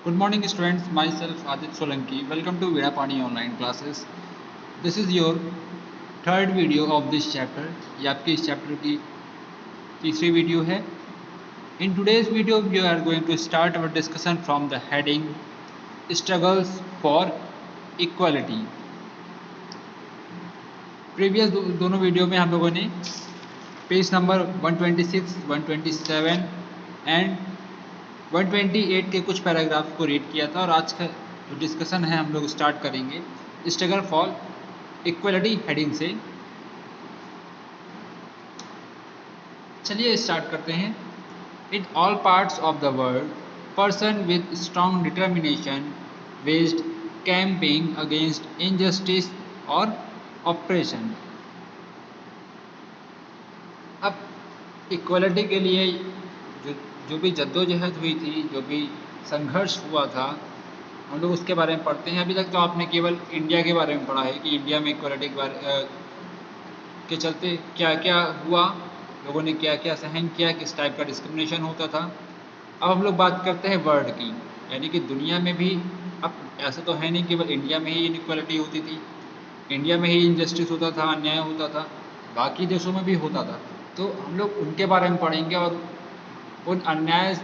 Good morning students, myself Adit Solanki. Welcome to Vidapani online classes. This is your third video of this chapter. ये आपकी इस chapter की तीसरी video है. In today's video we are going to start our discussion from the heading struggles for equality. Previous दोनों video में हम लोगों ने पेज नंबर 126, 127 एंड 128 के कुछ पैराग्राफ को रीड किया था और आज का जो डिस्कशन है हम लोग स्टार्ट करेंगे स्ट्रगल फॉर इक्वलिटी हेडिंग से. चलिए स्टार्ट करते हैं. In all parts of the world person with strong determination waged campaign against injustice और ऑपरेशन. अब इक्वलिटी के लिए जो भी जद्दोजहद हुई थी, जो भी संघर्ष हुआ था, हम लोग उसके बारे में पढ़ते हैं. अभी तक तो आपने केवल इंडिया के बारे में पढ़ा है कि इंडिया में इक्वलिटी के चलते क्या क्या हुआ, लोगों ने क्या क्या सहन किया, किस टाइप का डिस्क्रिमिनेशन होता था. अब हम लोग बात करते हैं वर्ल्ड की, यानी कि दुनिया में भी. अब ऐसा तो है नहीं केवल इंडिया में ही इनइक्वलिटी होती थी, इंडिया में ही इनजस्टिस होता था, अन्याय होता था, बाकी देशों में भी होता था. तो हम लोग उनके बारे में पढ़ेंगे और उन अन्याय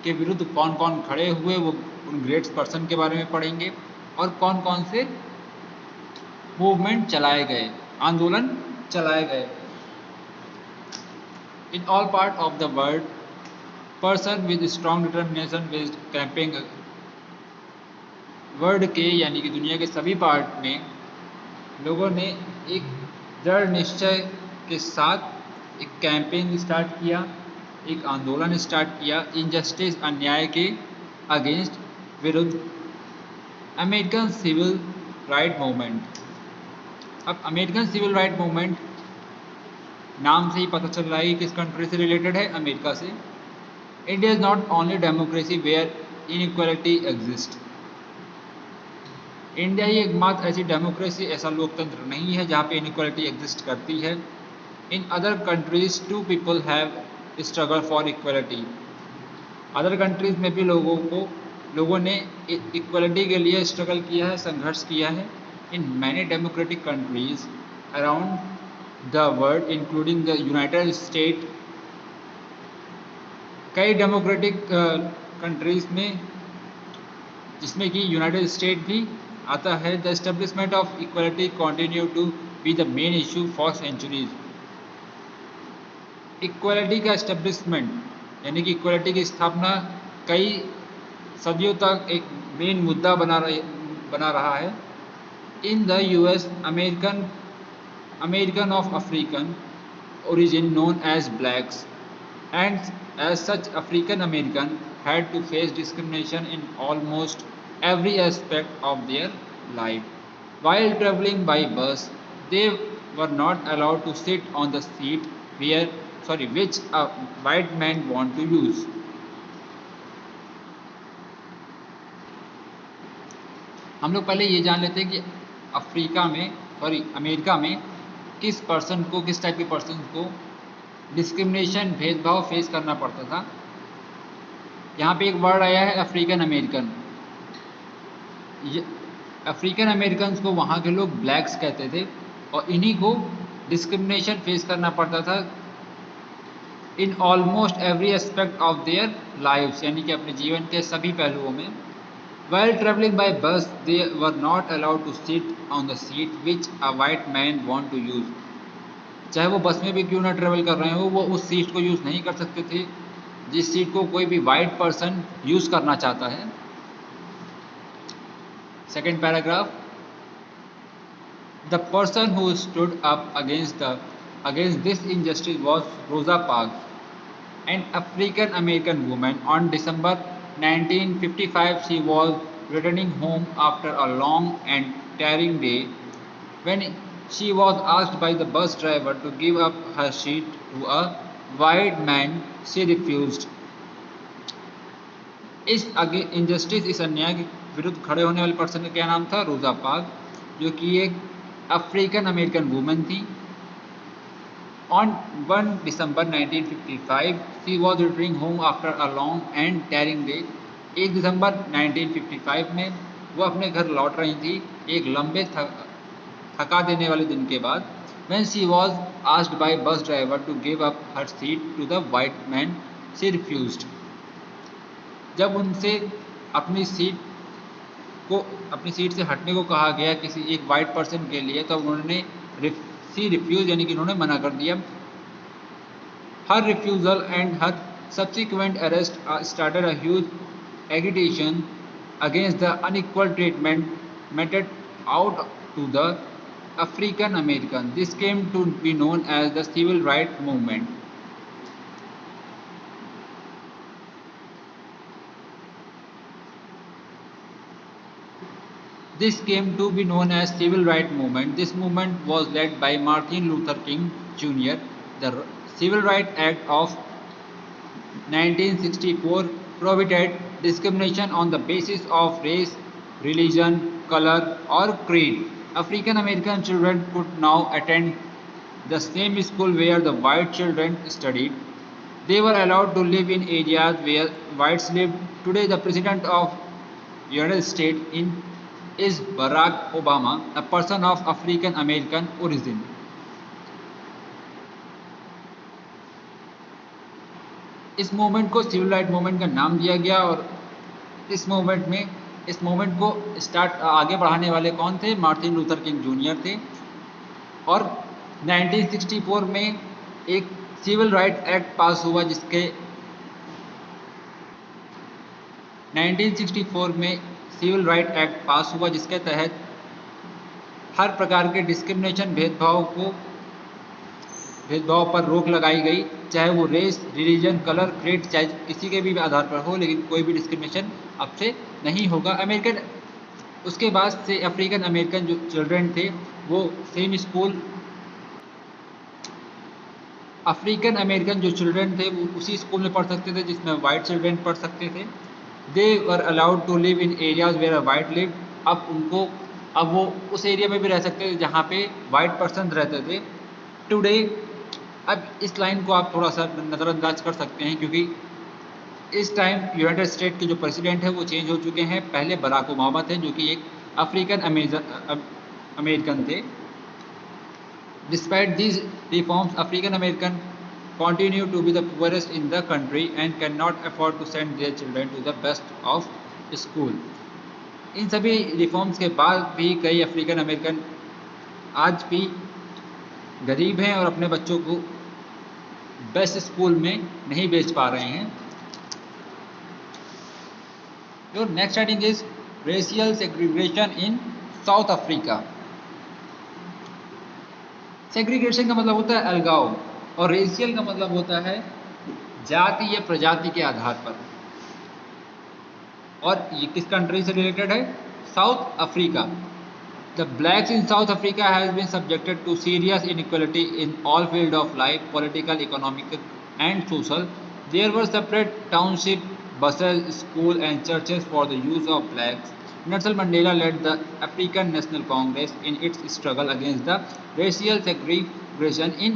के विरुद्ध कौन कौन खड़े हुए, वो उन ग्रेट पर्सन के बारे में पढ़ेंगे और कौन कौन से मूवमेंट चलाए गए, आंदोलन चलाए गए. In all part of the world person with strong determination based camping. World के यानी कि दुनिया के सभी पार्ट में लोगों ने एक दृढ़ निश्चय के साथ एक कैंपेन स्टार्ट किया, एक आंदोलन स्टार्ट किया इनजस्टिस, अन्याय के अगेंस्ट, विरुद्ध. American civil right movement. अब अमेरिकन सिविल राइट मूवमेंट नाम से ही पता चल रहा है किस कंट्री से रिलेटेड है, अमेरिका से. India is not only democracy where inequality exist. India ही एकमात्र ऐसी डेमोक्रेसी, ऐसा लोकतंत्र नहीं है जहाँ पे इनइक्वालिटी एग्जिस्ट करती है. In other countries too people have struggle for equality. Other countries में भी लोगों ने इक्वलिटी के लिए स्ट्रगल किया है, संघर्ष किया है. In many democratic countries around the world including the United State. कई डेमोक्रेटिक कंट्रीज में, जिसमें कि यूनाइटेड स्टेट भी आता है. The establishment of equality continue to be the main issue for centuries. Equality का एस्टेब्लिशमेंट यानी कि इक्वलिटी की स्थापना कई सदियों तक एक मेन मुद्दा बना रहा है. In the US American of African origin known as blacks, and as such African American had to face discrimination in almost every aspect of their life. While traveling by bus, they were not allowed to sit on the seat which a white man want to use. हम लोग पहले ये जान लेते हैं कि America में किस टाइप के पर्सन को डिस्क्रिमिनेशन, भेदभाव फेस करना पड़ता था. यहाँ पे एक वर्ड आया है अफ्रीकन अमेरिकन. अफ्रीकन अमेरिकन को वहाँ के लोग ब्लैक्स कहते थे और इन्हीं को डिस्क्रिमिनेशन फेस करना पड़ता था in almost every aspect of their lives, यानी कि अपने जीवन के सभी पहलुओं में. While traveling by bus, they were not allowed to sit on the seat which a white man want to use. चाहे वो बस में भी क्यों ना ट्रेवल कर रहे हो, वो उस सीट को यूज़ नहीं कर सकते थे जिस सीट को कोई भी वाइट पर्सन यूज़ करना चाहता है. Second paragraph. The person who stood up against this injustice was Rosa Parks, an African American woman. On December 1955, she was returning home after a long and tiring day. When she was asked by the bus driver to give up her seat to a white man, she refused. इस injustice, इस अन्याय के विरुद्ध खड़े होने वाले person का क्या नाम था? रोजा पार्क, जो कि एक अफ्रीकन अमेरिकन वुमन थी. On 1 December 1955, she was returning home after a long and tiring day. 1 दिसंबर 1955 में वो अपने घर लौट रही थी एक लंबे थका देने वाले दिन के बाद। When she was asked by bus driver to give up her seat to the white man, she refused. जब उनसे अपनी सीट से हटने को कहा गया किसी एक वाइट पर्सन के लिए, तो उन्होंने सी रिफ्यूज यानी कि उन्होंने मना कर दिया। Her refusal and her subsequent arrest started a huge agitation against the unequal treatment meted out to the African American. This came to be known as the Civil Rights Movement. This came to be known as Civil Rights Movement. This movement was led by Martin Luther King Jr. The Civil Rights Act of 1964 prohibited discrimination on the basis of race, religion, color, or creed. African American children could now attend the same school where the white children studied. They were allowed to live in areas where whites lived. Today, the President of the United States is Barack Obama, a person of African American origin. इस movement को civil right movement का नाम दिया गया और इस movement को आगे बढ़ाने वाले कौन थे? मार्टिन लूथर किंग जूनियर थे। और 1964 में एक सिविल राइट एक्ट पास हुआ जिसके 1964 में सिविल राइट एक्ट पास हुआ जिसके तहत हर प्रकार के डिस्क्रिमिनेशन भेदभाव पर रोक लगाई गई, चाहे वो रेस, रिलीजन, कलर, क्रीड, चाहे किसी के भी आधार पर हो, लेकिन कोई भी डिस्क्रिमिनेशन अब से नहीं होगा। उसके बाद से अफ्रीकन अमेरिकन जो चिल्ड्रन थे वो सेम स्कूल, अफ्रीकन अमेरिकन जो चिल्ड्रन थे वो उसी स्कूल में पढ़ सकते थे जिसमें वाइट चिल्ड्रन पढ़ सकते थे। They were allowed to live in areas where white live. अब वो उस एरिया में भी रह सकते थे जहाँ पे वाइट पर्सन रहते थे। टुडे, अब इस लाइन को आप थोड़ा सा नज़रअंदाज कर सकते हैं क्योंकि इस टाइम यूनाइटेड स्टेट के जो प्रेसिडेंट है वो चेंज हो चुके हैं। पहले बराक ओबामा थे जो कि एक अफ्रीकन अमेरिकन थे। Despite these reforms, African American continue to be the poorest in the country and cannot afford to send their children to the best of school. इन सभी रिफॉर्म्स के बाद भी कई अफ्रीकन अमेरिकन आज भी गरीब हैं और अपने बच्चों को बेस्ट स्कूल में नहीं भेज पा रहे हैं। Your next heading is racial segregation in South Africa. Segregation का मतलब होता है अलगाव और रेशियल का मतलब होता है जाति या प्रजाति के आधार पर। और ये किस कंट्री से रिलेटेड है? South Africa. The blacks in South Africa has been subjected to serious inequality in all field of life, political, economic and social. There were separate township, buses, school and churches for the use of blacks. Nelson Mandela led the African National Congress in its struggle against the racial segregation. In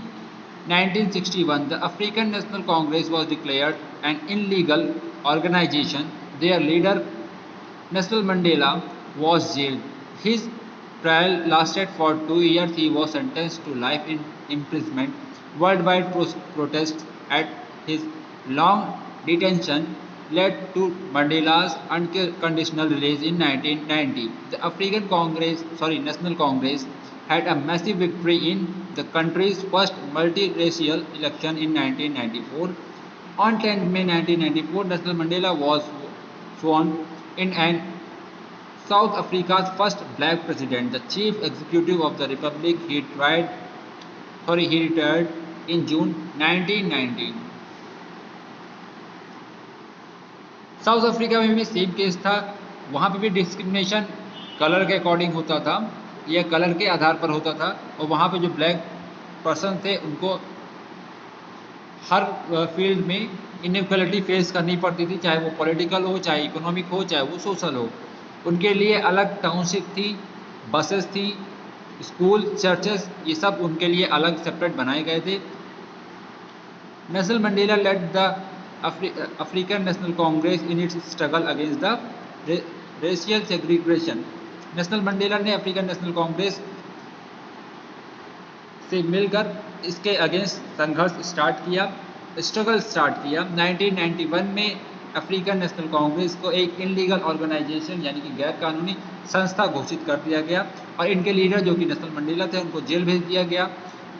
1961, the African National Congress was declared an illegal organization. Their leader, Nelson Mandela, was jailed. His trial lasted for 2 years. He was sentenced to life in imprisonment. Worldwide protests at his long detention led to Mandela's unconditional release in 1990. The National Congress had a massive victory in the country's first multiracial election in 1994. On 10 May 1994, Nelson Mandela was sworn in as South Africa's first black president. The chief executive of the republic, he retired in June 1990. South Africa में भी same case था। वहाँ पे भी discrimination colour के according होता था या कलर के आधार पर होता था और वहाँ पे जो ब्लैक पर्सन थे उनको हर फील्ड में इनइक्वालिटी फेस करनी पड़ती थी, चाहे वो पॉलिटिकल हो, चाहे इकोनॉमिक हो, चाहे वो सोशल हो। उनके लिए अलग टाउनशिप थी, बसेस थी, स्कूल, चर्चेस, ये सब उनके लिए अलग सेपरेट बनाए गए थे। Nelson Mandela led the African National Congress in its struggle against the racial segregation. National Mandela ने अफ्रीकन नेशनल कांग्रेस से मिलकर इसके अगेंस्ट संघर्ष स्ट्रगल स्टार्ट किया। 1991 में अफ्रीकन नेशनल कांग्रेस को एक इनलीगल ऑर्गेनाइजेशन यानी कि गैर कानूनी संस्था घोषित कर दिया गया और इनके लीडर जो कि नेशनल मंडेला थे उनको जेल भेज दिया गया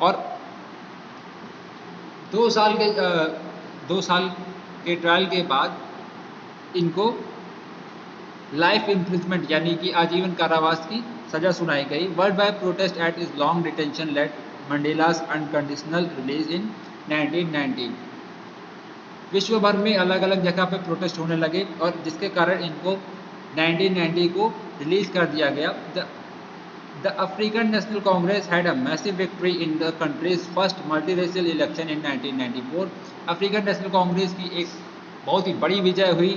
और 2 साल के ट्रायल के बाद इनको लाइफ इम्प्रिजमेंट यानी कि आजीवन कारावास की सजा सुनाई गई। Worldwide protest at his long detention led Mandela's unconditional release in 1990। विश्व भर में अलग अलग जगह पे प्रोटेस्ट होने लगे और जिसके कारण इनको 1990 को रिलीज कर दिया गया। The African National Congress had a massive victory in the country's first multiracial election in 1994। African National Congress की एक बहुत ही बड़ी विजय हुई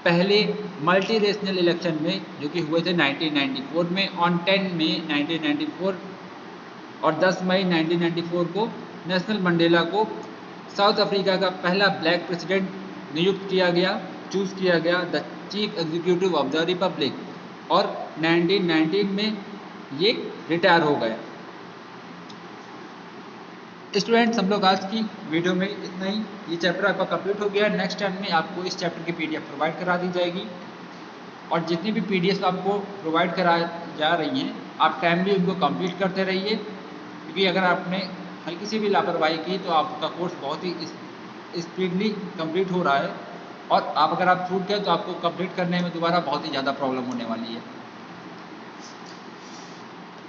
पहले मल्टीरेशनल इलेक्शन में जो कि हुए थे 1994 में। ऑन 10 मई 1994 और 10 मई 1994 को नेशनल मंडेला को साउथ अफ्रीका का पहला ब्लैक प्रेसिडेंट नियुक्त किया गया, चूज किया गया, the chief executive of the Republic और 1919 में ये रिटायर हो गए। स्टूडेंट्स हम लोग आज की वीडियो में इतना ही, ये चैप्टर आपका कंप्लीट हो गया। नेक्स्ट टाइम में आपको इस चैप्टर की पीडीएफ प्रोवाइड करा दी जाएगी और जितनी भी पीडीएफ आपको प्रोवाइड करा जा रही हैं आप टाइमली उनको कंप्लीट करते रहिए, क्योंकि अगर आपने हल्की सी भी लापरवाही की तो आपका कोर्स बहुत ही स्पीडली कंप्लीट हो रहा है और अगर आप छूट गए तो आपको कंप्लीट करने में दोबारा बहुत ही ज़्यादा प्रॉब्लम होने वाली है।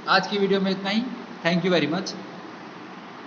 आज की वीडियो में इतना ही। Thank you very much.